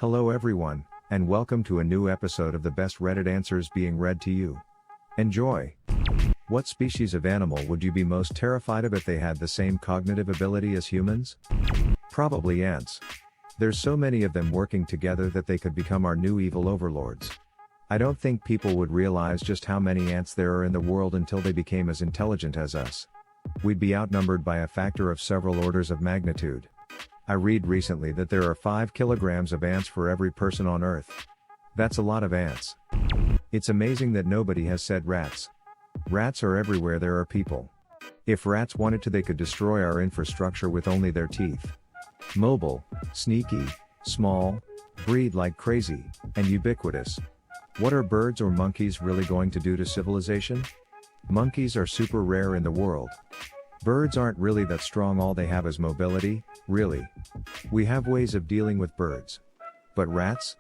Hello everyone, and welcome to a new episode of the best Reddit answers being read to you. Enjoy! What species of animal would you be most terrified of if they had the same cognitive ability as humans? Probably ants. There's so many of them working together that they could become our new evil overlords. I don't think people would realize just how many ants there are in the world until they became as intelligent as us. We'd be outnumbered by a factor of several orders of magnitude. I read recently that there are 5 kilograms of ants for every person on Earth. That's a lot of ants. It's amazing that nobody has said rats. Rats are everywhere there are people. If rats wanted to, they could destroy our infrastructure with only their teeth. Mobile, sneaky, small, breed like crazy, and ubiquitous. What are birds or monkeys really going to do to civilization? Monkeys are super rare in the world. Birds aren't really that strong, all they have is mobility, really. We have ways of dealing with birds. But rats?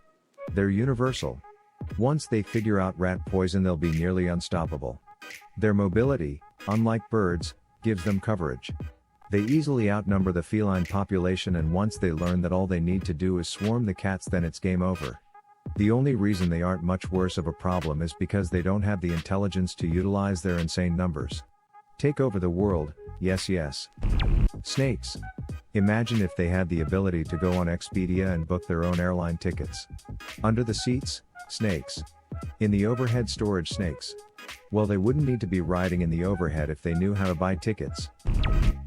They're universal. Once they figure out rat poison, they'll be nearly unstoppable. Their mobility, unlike birds, gives them coverage. They easily outnumber the feline population, and once they learn that all they need to do is swarm the cats, then it's game over. The only reason they aren't much worse of a problem is because they don't have the intelligence to utilize their insane numbers. Take over the world, yes. Snakes. Imagine if they had the ability to go on Expedia and book their own airline tickets. Under the seats, snakes. In the overhead storage, snakes. Well, they wouldn't need to be riding in the overhead if they knew how to buy tickets.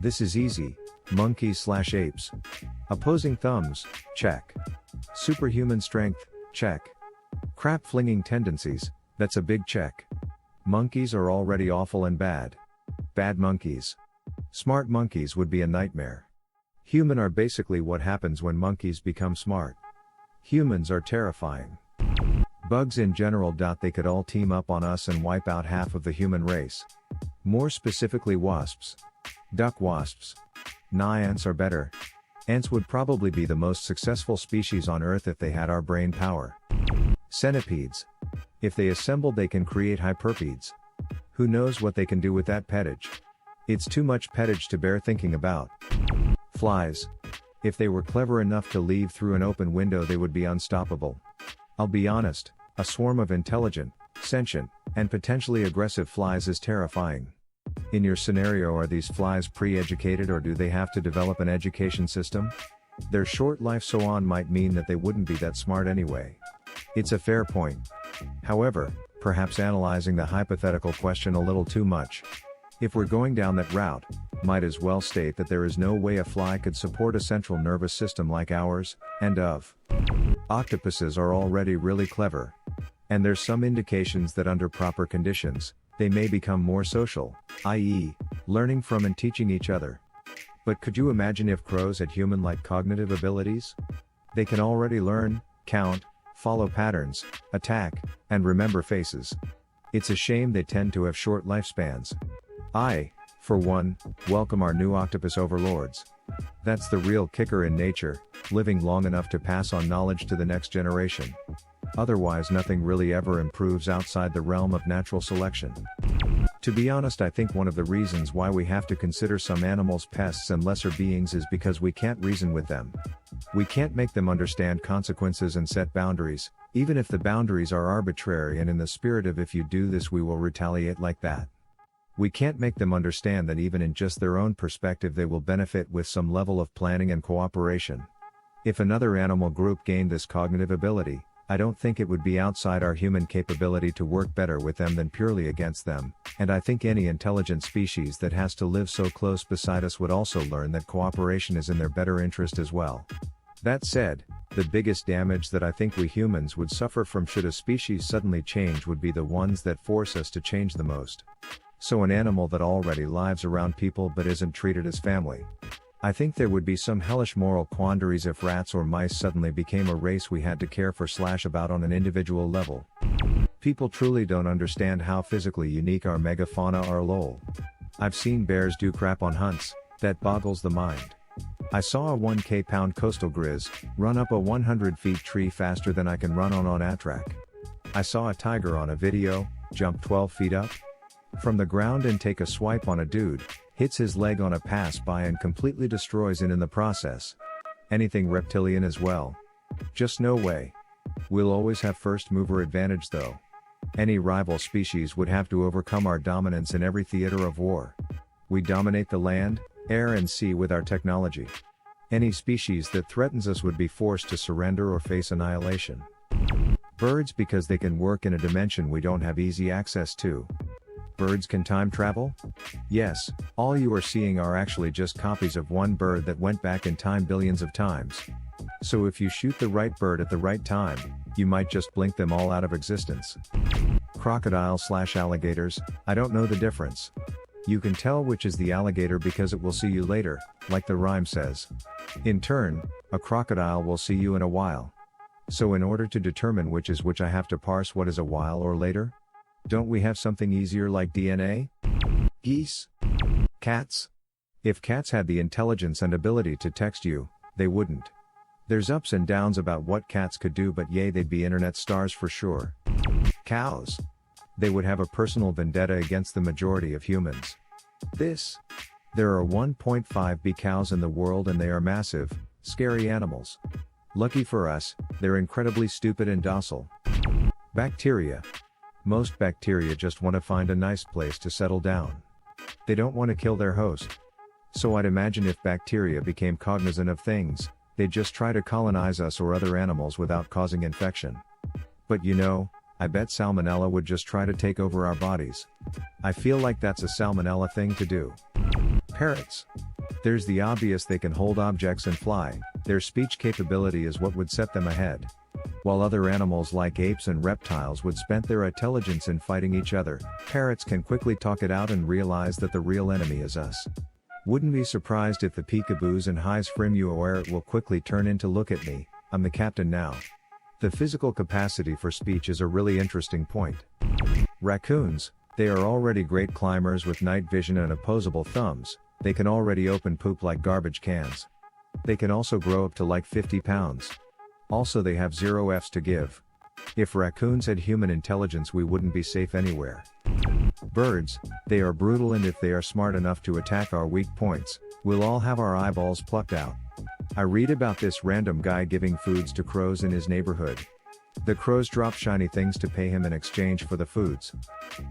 This is easy. Monkeys/apes. Opposing thumbs, check. Superhuman strength, check. Crap flinging tendencies, that's a big check. Monkeys are already awful and bad. Bad monkeys. Smart monkeys would be a nightmare. Human are basically what happens when monkeys become smart. Humans are terrifying. Bugs in general. They could all team up on us and wipe out half of the human race. More specifically, wasps. Duck wasps. Nah, ants are better. Ants would probably be the most successful species on Earth if they had our brain power. Centipedes. If they assembled, they can create hyperpedes. Who knows what they can do with that petage? It's too much petage to bear thinking about. Flies. If they were clever enough to leave through an open window, they would be unstoppable. I'll be honest, a swarm of intelligent, sentient, and potentially aggressive flies is terrifying. In your scenario, are these flies pre-educated, or do they have to develop an education system? Their short life so on might mean that they wouldn't be that smart anyway. It's a fair point. However, perhaps analyzing the hypothetical question a little too much. If we're going down that route, might as well state that there is no way a fly could support a central nervous system like ours, and octopuses are already really clever. And there's some indications that under proper conditions, they may become more social, i.e., learning from and teaching each other. But could you imagine if crows had human-like cognitive abilities? They can already learn, count, follow patterns, attack, and remember faces. It's a shame they tend to have short lifespans. I, for one, welcome our new octopus overlords. That's the real kicker in nature, living long enough to pass on knowledge to the next generation. Otherwise, nothing really ever improves outside the realm of natural selection. To be honest, I think one of the reasons why we have to consider some animals pests and lesser beings is because we can't reason with them. We can't make them understand consequences and set boundaries, even if the boundaries are arbitrary and in the spirit of "if you do this, we will retaliate" like that. We can't make them understand that even in just their own perspective, they will benefit with some level of planning and cooperation. If another animal group gained this cognitive ability, I don't think it would be outside our human capability to work better with them than purely against them, and I think any intelligent species that has to live so close beside us would also learn that cooperation is in their better interest as well. That said, the biggest damage that I think we humans would suffer from should a species suddenly change would be the ones that force us to change the most. So an animal that already lives around people but isn't treated as family. I think there would be some hellish moral quandaries if rats or mice suddenly became a race we had to care for / about on an individual level. People truly don't understand how physically unique our megafauna are. Lol. I've seen bears do crap on hunts, that boggles the mind. I saw a 1K pound coastal grizz run up a 100 feet tree faster than I can run on a track. I saw a tiger on a video jump 12 feet up from the ground and take a swipe on a dude, hits his leg on a pass by and completely destroys it in the process. Anything reptilian as well. Just no way. We'll always have first mover advantage though. Any rival species would have to overcome our dominance in every theater of war. We dominate the land, air and sea with our technology. Any species that threatens us would be forced to surrender or face annihilation. Birds because they can work in a dimension we don't have easy access to. Birds can time travel? Yes, all you are seeing are actually just copies of one bird that went back in time billions of times. So if you shoot the right bird at the right time, you might just blink them all out of existence. Crocodile/alligators, I don't know the difference. You can tell which is the alligator because it will see you later, like the rhyme says. In turn, a crocodile will see you in a while. So in order to determine which is which I have to parse what is a while or later? Don't we have something easier like DNA? Geese? Cats? If cats had the intelligence and ability to text you, they wouldn't. There's ups and downs about what cats could do, but yay, they'd be internet stars for sure. Cows? They would have a personal vendetta against the majority of humans. There are 1.5 cows in the world and they are massive, scary animals. Lucky for us, they're incredibly stupid and docile. Bacteria. Most bacteria just want to find a nice place to settle down. They don't want to kill their host. So I'd imagine if bacteria became cognizant of things, they'd just try to colonize us or other animals without causing infection. But you know, I bet salmonella would just try to take over our bodies. I feel like that's a salmonella thing to do. Parrots. There's the obvious, they can hold objects and fly, their speech capability is what would set them ahead. While other animals like apes and reptiles would spend their intelligence in fighting each other, parrots can quickly talk it out and realize that the real enemy is us. Wouldn't be surprised if the peekaboos and highs from you aware it will quickly turn into look at me, I'm the captain now. The physical capacity for speech is a really interesting point. Raccoons, they are already great climbers with night vision and opposable thumbs, they can already open poop like garbage cans. They can also grow up to like 50 pounds. Also they have 0 Fs to give. If raccoons had human intelligence we wouldn't be safe anywhere. Birds, they are brutal and if they are smart enough to attack our weak points, we'll all have our eyeballs plucked out. I read about this random guy giving foods to crows in his neighborhood. The crows drop shiny things to pay him in exchange for the foods.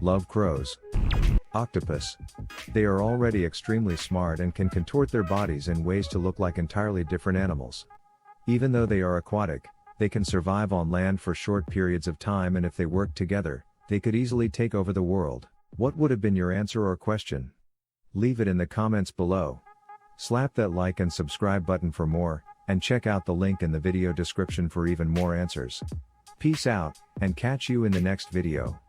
Love crows. Octopus. They are already extremely smart and can contort their bodies in ways to look like entirely different animals. Even though they are aquatic, they can survive on land for short periods of time, and if they work together, they could easily take over the world. What would have been your answer or question? Leave it in the comments below. Slap that like and subscribe button for more, and check out the link in the video description for even more answers. Peace out, and catch you in the next video.